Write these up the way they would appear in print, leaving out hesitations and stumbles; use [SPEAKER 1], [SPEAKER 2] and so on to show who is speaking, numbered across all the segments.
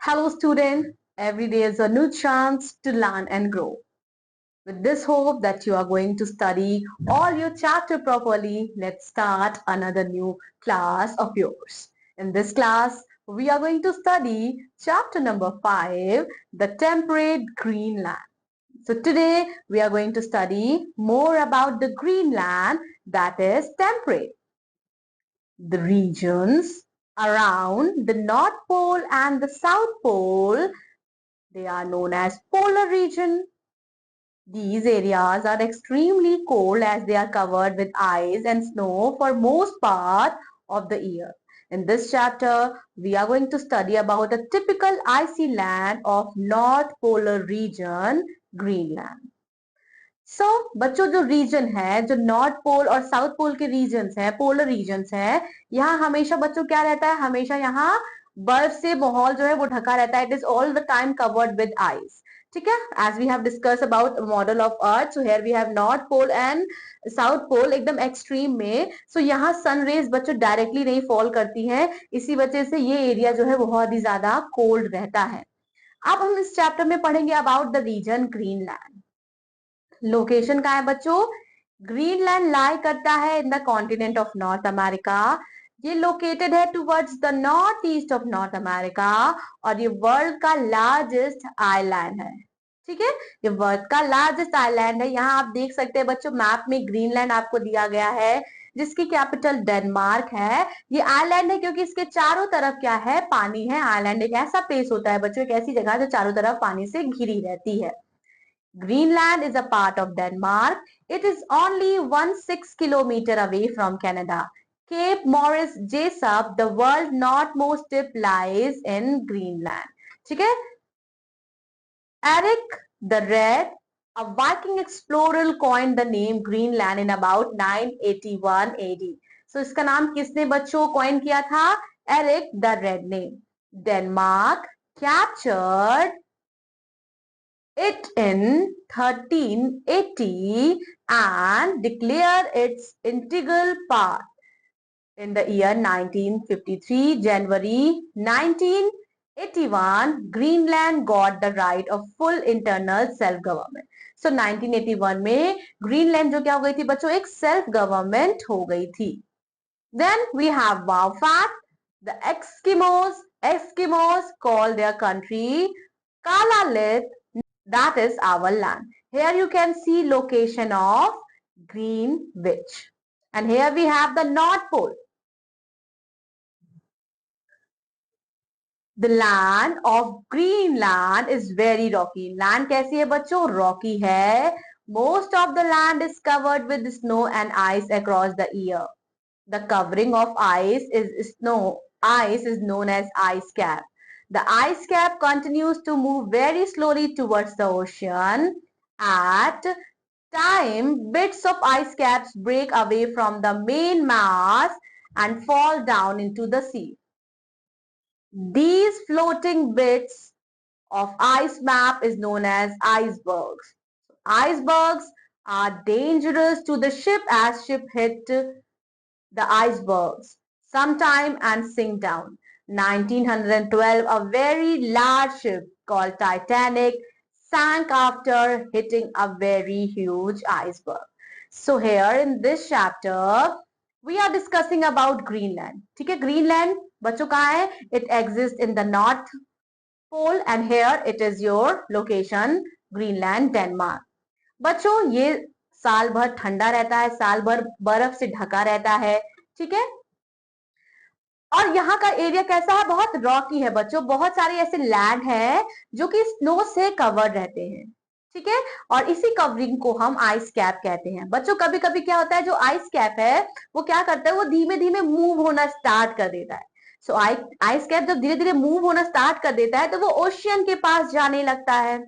[SPEAKER 1] Hello, student. Every day is a new chance to learn and grow. With this hope that you are going to study all your chapter properly, let's start another new class of yours. In this class, we are going to study chapter number 5, the temperate Greenland. So today we are going to study more about the Greenland that is temperate. The regions around the North Pole and the South Pole, they are known as polar region. These areas are extremely cold as they are covered with ice and snow for most part of the year. In this chapter, we are going to study about a typical icy land of North Polar region, Greenland. सो बच्चों जो reason है जो north pole और south pole के regions है polar regions है यहाँ हमेशा बच्चों क्या रहता है हमेशा यहाँ बर्फ से माहौल जो है वो ढका रहता है it is all the time covered with ice ठीक है as we have discuss about model of earth so here we have north pole and south pole एकदम एक्सट्रीम में सो यहाँ सन रेज बच्चों डायरेक्टली नहीं फॉल करती हैं इसी वजह से ये एरिया जो है बहुत ही ज्यादा कोल्ड रहता है अब हम इस चैप्टर में पढ़ेंगे about the region Greenland location कहाँ है बच्चों ग्रीनलैंड लाई करता है in the continent of North America ये लोकेटेड है towards the north east of North America और ये वर्ल्ड का लार्जेस्ट आइलैंड है ठीक है ये वर्ल्ड का लार्जेस्ट आइलैंड है यहाँ आप देख सकते हैं बच्चों मैप में ग्रीनलैंड आपको दिया गया है जिसकी कैपिटल डेनमार्क है ये आइलैंड है क्योंकि इसके चारों तरफ क्या है पानी है आइलैंड एक ऐसा प्लेस होता है बच्चों एक ऐसी जगह जो चारों तरफ पानी से घिरी रहती है Greenland is a part of Denmark. It is only 16 kilometers away from Canada. Cape Morris Jesup, the world's northmost tip, lies in Greenland. ठीक है? Eric the Red, a Viking explorer, coined the name Greenland in about 981 AD. So इसका नाम किसने बच्चों coin किया था? Eric the Red ने. Denmark captured it in 1380 and declared its integral part in the year 1953. January 1981, Greenland got the right of full internal self-government. So 1981 में Greenland जो क्या हो गई थी बच्चों एक self government हो गई थी. Then we have wow fact. The Eskimos call their country Kalalit. That is our land. Here you can see location of Greenwich. And here we have the North Pole. The land of Greenland is very rocky. Land कैसी है बच्चों? Rocky है. Most of the land is covered with snow and ice across the year. The covering of ice is known as ice cap. The ice cap continues to move very slowly towards the ocean. At time, bits of ice caps break away from the main mass and fall down into the sea. These floating bits of ice map is known as icebergs. Icebergs are dangerous to the ship as ship hit the icebergs sometime and sink down. 1912, a very large ship called Titanic sank after hitting a very huge iceberg. So here in this chapter, we are discussing about Greenland. ठीक है, Greenland बच्चों कहाँ है? It exists in the North Pole and here it is your location, Greenland, Denmark. बच्चों ये साल भर ठंडा रहता है साल भर बर्फ से ढका रहता है ठीक है और यहाँ का एरिया कैसा है बहुत रॉकी है बच्चों बहुत सारे ऐसे लैंड है जो कि स्नो से कवर्ड रहते हैं ठीक है और इसी कवरिंग को हम आइस कैप कहते हैं बच्चों कभी कभी क्या होता है जो आइस कैप है वो क्या करता है वो धीमे धीमे मूव होना स्टार्ट कर देता है सो आइस कैप जब धीरे धीरे मूव होना स्टार्ट कर देता है तो वो ओशियन के पास जाने लगता है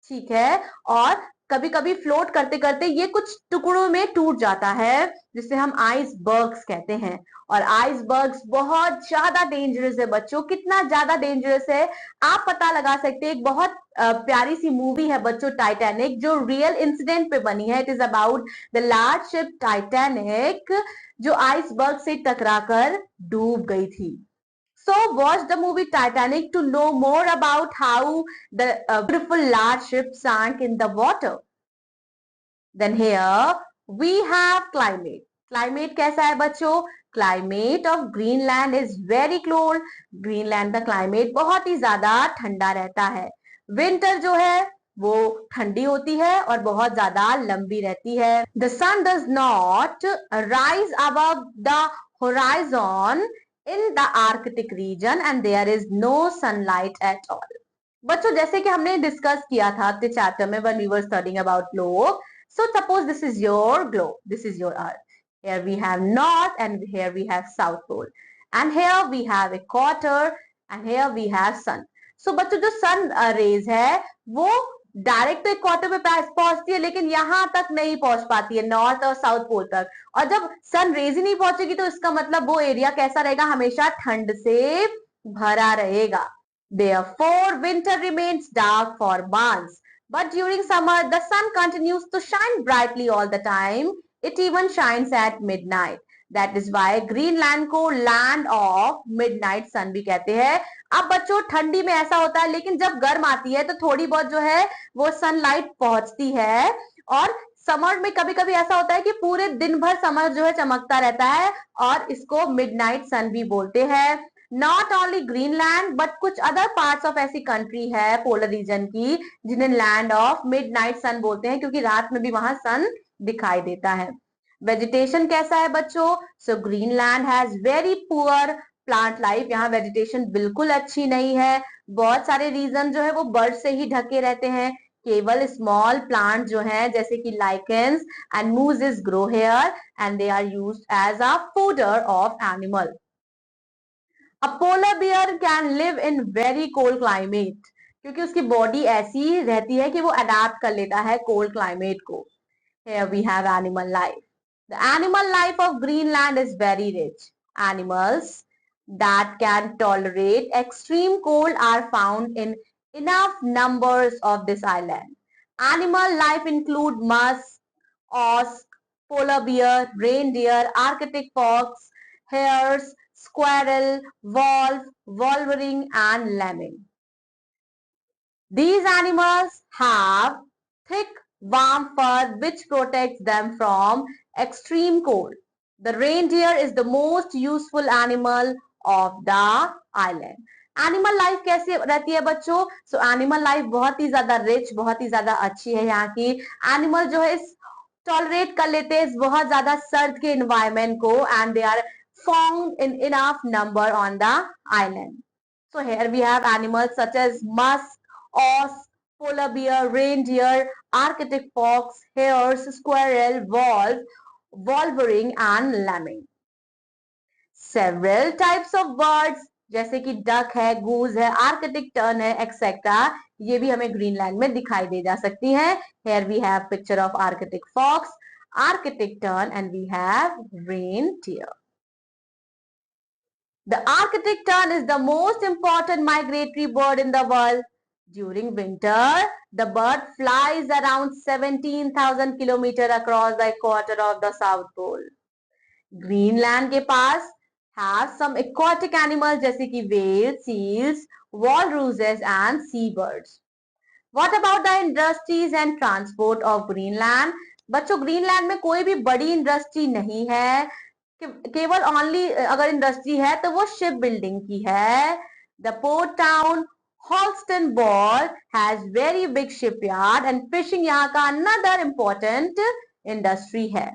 [SPEAKER 1] ठीक है और कभी कभी फ्लोट करते करते ये कुछ टुकड़ों में टूट जाता है जिसे हम आइसबर्ग्स कहते हैं और आइसबर्ग्स बहुत ज्यादा डेंजरस है बच्चों कितना ज्यादा डेंजरस है आप पता लगा सकते हैं एक बहुत प्यारी सी मूवी है बच्चों टाइटैनिक जो रियल इंसिडेंट पे बनी है it is about the large ship Titanic जो आइसबर्ग से टकराकर डूब गई थी So watch the movie Titanic to know more about how the beautiful large ship sank in the water. Then here we have climate. Climate कैसा है बच्चों? Climate of Greenland is very cold. Greenland का climate बहुत ही ज्यादा ठंडा रहता है. Winter जो है वो ठंडी होती है और बहुत ज्यादा लंबी रहती है. The sun does not rise above the horizon in the Arctic region and there is no sunlight at all. बच्चों जैसे कि हमने डिस्कस किया था अपने चैप्टर में when we were studying about globe. So suppose this is your globe, this is your earth. Here we have north and here we have south pole. And here we have equator and here we have sun. So बच्चों जो sun rays है वो direct तो इक्वाटर पे पहुंचती है लेकिन यहां तक नहीं पहुंच पाती है नॉर्थ और साउथ पोल तक. और जब सन रेज ही नहीं पहुंचेगी तो इसका मतलब वो एरिया कैसा रहेगा? हमेशा ठंड से भरा रहेगा. Therefore, winter remains dark for months. But during summer, the sun continues to shine brightly all the time. It even shines at midnight. That is why Greenland को land of midnight sun भी कहते हैं. अब बच्चों ठंडी में ऐसा होता है लेकिन जब गर्म आती है तो थोड़ी बहुत जो है वो सनलाइट पहुंचती है. और समर में कभी कभी ऐसा होता है कि पूरे दिन भर समर जो है चमकता रहता है और इसको मिडनाइट सन भी बोलते हैं. नॉट ओनली ग्रीनलैंड बट कुछ अदर पार्ट्स ऑफ ऐसी कंट्री है पोलर रीजन की जिन्हें लैंड ऑफ मिडनाइट सन बोलते हैं क्योंकि रात में भी वहां सन दिखाई देता है. वेजिटेशन कैसा है बच्चों? So Greenland has very poor plant life. यहाँ वेजिटेशन बिल्कुल अच्छी नहीं है. बहुत सारे रीजन जो है वो बर्ड से ही ढके रहते हैं. केवल स्मॉल प्लांट जो हैं जैसे कि lichens and mosses grow here and they are used as a fodder of animal. A polar bear can live in very cold climate क्योंकि उसकी बॉडी ऐसी रहती है कि वो अडेप्ट कर लेता है कोल्ड क्लाइमेट को. Here we have animal life. The animal life of Greenland is very rich. Animals that can tolerate extreme cold are found in enough numbers of this island. Animal life include musk, osk, polar bear, reindeer, Arctic fox, hares, squirrel, wolf, wolverine, and lemming. These animals have thick, warm fur which protects them from extreme cold. The reindeer is the most useful animal of the island. Animal life कैसी रहती है बच्चों? So animal life बहुत ही ज्यादा rich, बहुत ही ज्यादा अच्छी है. यहाँ की एनिमल जो है टॉलरेट कर लेते हैं बहुत ज्यादा सर्द के इन्वायरमेंट को and they are found in enough number on the island. So here we have animals such as musk, ox, polar bear, reindeer, Arctic fox, hares, squirrel, wolf, wolverine and lemming. Several types of birds जैसे कि duck है, गूज है, Arctic tern है, etcetera ये भी हमें Greenland में दिखाई दे जा सकती हैं. Here we have picture of Arctic fox, Arctic tern and we have reindeer. The Arctic tern is the most important migratory bird in the world. During winter, the bird flies around 17,000 kilometers across the equator of the South Pole. Greenland के पास have some aquatic animals जैसे कि whales, seals, walruses and seabirds. What about the industries and transport of Greenland? बच्चों Greenland में कोई भी बड़ी industry नहीं है. केवल ओनली अगर इंडस्ट्री है तो वो शिप बिल्डिंग की है. The port town Holstenborg has very big shipyard and fishing यहाँ का another important इंडस्ट्री है.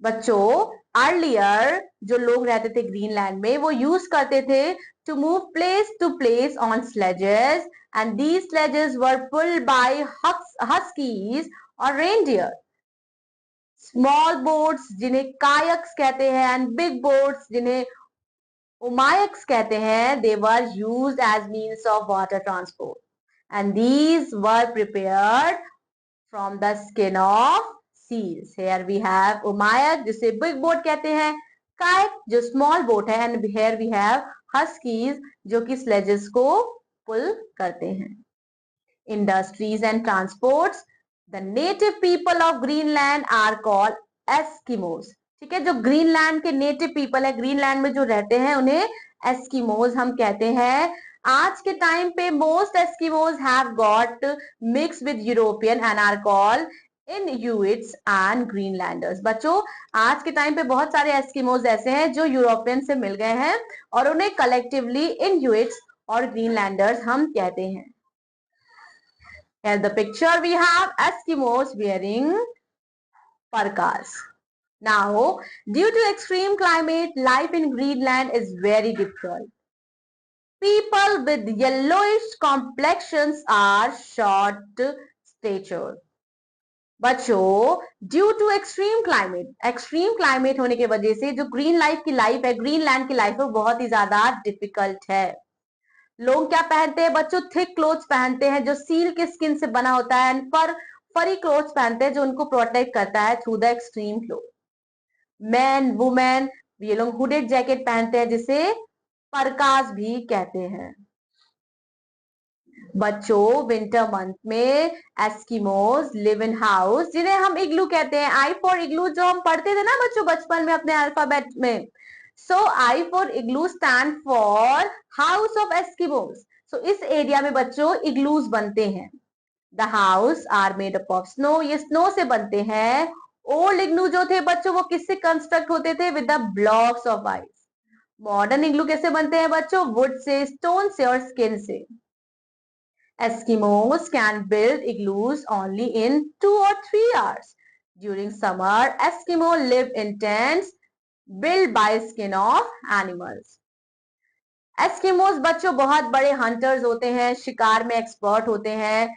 [SPEAKER 1] बच्चों अर्लियर जो लोग रहते थे ग्रीनलैंड में वो यूज करते थे to move place to place on sledges and these sledges were pulled by huskies or reindeer. Small boats जिन्हें कायक्स कहते हैं एंड बिग बोट्स जिन्हें ओमायक्स कहते हैं they were used as means of water transport and these were prepared from the skin of seals. Here we have omayak जिसे big boat कहते हैं, kayak जो small boat है and here we have huskies जो कि sledges को pull करते हैं. Industries and transports. The native people of Greenland are called Eskimos. ठीक है, जो ग्रीनलैंड के नेटिव पीपल है, ग्रीनलैंड में जो रहते हैं उन्हें एस्किमोज हम कहते हैं। आज के टाइम पे most Eskimos have got mix with European and are called Inuits and Greenlanders. बच्चों, आज के टाइम पे बहुत सारे एस्किमोज ऐसे हैं जो यूरोपियन से मिल गए हैं और उन्हें कलेक्टिवली इनुइट्स और ग्रीनलैंडर्स हम कहते हैं। Here the picture we have Eskimos wearing parkas. Now, due to extreme climate, life in Greenland is very difficult. People with yellowish complexions are short stature. बच्चों, ड्यू टू एक्सट्रीम क्लाइमेट होने की वजह से जो Greenland की life है वो बहुत ही ज्यादा डिफिकल्ट है। लोग क्या पहनते हैं बच्चों? थिक क्लोथ्स पहनते हैं जो सील के स्किन से बना होता है एंड फरी क्लोथ्स पहनते हैं जो उनको प्रोटेक्ट करता है through the extreme cloth. Man women ये लोग हुडेड जैकेट पहनते हैं जिसे परकास भी कहते हैं। बच्चों, विंटर मंथ में एस्किमोज लिव इन हाउस जिन्हें हम इग्लू कहते हैं। आई फॉर इग्लू जो हम पढ़ते थे ना बच्चों बचपन में अपने अल्फाबेट में। So I for igloo stand for house of Eskimos. So इस एरिया में बच्चों इग्लूज बनते हैं। The house are made up of snow, ये स्नो से बनते हैं। ओल्ड इग्लू जो थे बच्चों वो किससे कंस्ट्रक्ट होते थे? With the blocks of ice. Modern igloo कैसे बनते हैं बच्चों? वुड से, स्टोन से और स्किन से। Eskimos can build igloos only in 2 or 3 hours. During summer, Eskimo live in tents built by skin of animals. Eskimos बच्चों बहुत बड़े hunters होते हैं, शिकार में expert होते हैं।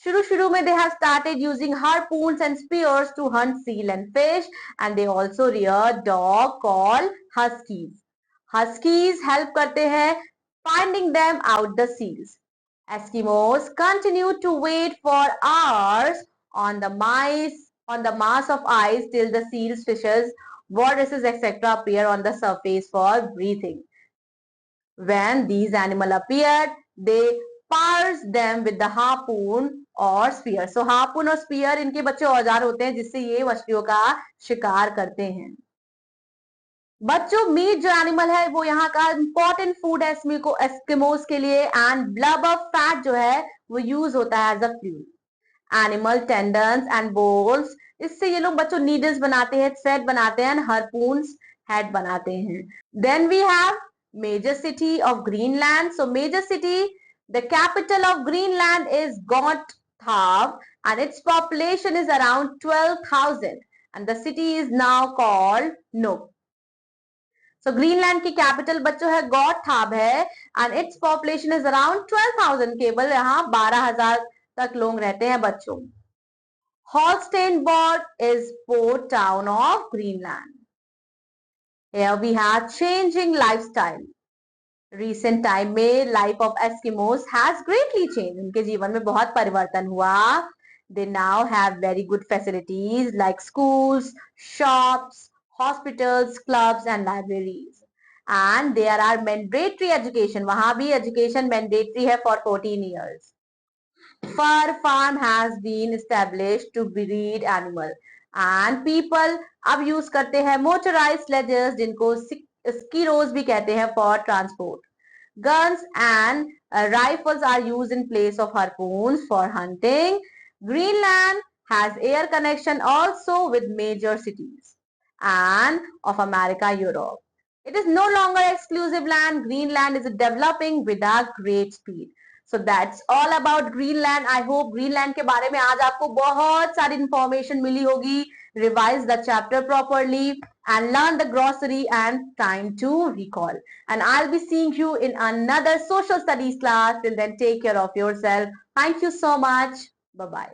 [SPEAKER 1] शुरू में they have started using harpoons and spears to hunt seal and fish, and they also rear dog called huskies. Huskies help करते हैं finding them out the seals. Eskimos continue to wait for hours on the mass of ice till the seals, fishes, walruses, etc. appear on the surface for breathing. When these animals appear, they pierce them with the harpoon or spear. So harpoon और spear इनके बच्चे औजार होते हैं जिससे ये मछलियों का शिकार करते हैं। बच्चों, मीट जो एनिमल है वो यहाँ का इंपॉर्टेंट फूड है एस्किमोस के लिए एंड ब्लबर फैट जो है वो यूज होता है as a fuel. Animal tendons and bones, इससे ये लोग बच्चों नीडल्स बनाते हैं, थ्रेड बनाते हैं, हार्पून्स हेड बनाते हैं। Then we have major city of Greenland. So major city, the capital of Greenland is Godthaab and its population is around 12,000 and the city is now called Nuuk. So Greenland की capital बच्चों है Godthaab है and its population is around 12,000। केवल यहाँ 12,000 तक लोग रहते हैं बच्चों। Holsteinborg is port town of Greenland. Here we have changing lifestyle. Recent time में life of Eskimos has greatly changed. उनके जीवन में बहुत परिवर्तन हुआ। They now have very good facilities like schools, shops, hospitals, clubs and libraries. And there are mandatory education. वहां भी education mandatory है for 14 years. Fur farm has been established to breed animal. And people अब use करते हैं motorized sledges जिनको skiros भी कहते हैं for transport. Guns and rifles are used in place of harpoons for hunting. Greenland has air connection also with major cities and of America, Europe. It is no longer exclusive land. Greenland is developing with a great speed. So that's all about Greenland. I hope Greenland के बारे में आज आपको बहुत सारी information मिली होगी. Revise the chapter properly and learn the glossary and time to recall. And I'll be seeing you in another social studies class. Till then, take care of yourself. Thank you so much. Bye-bye.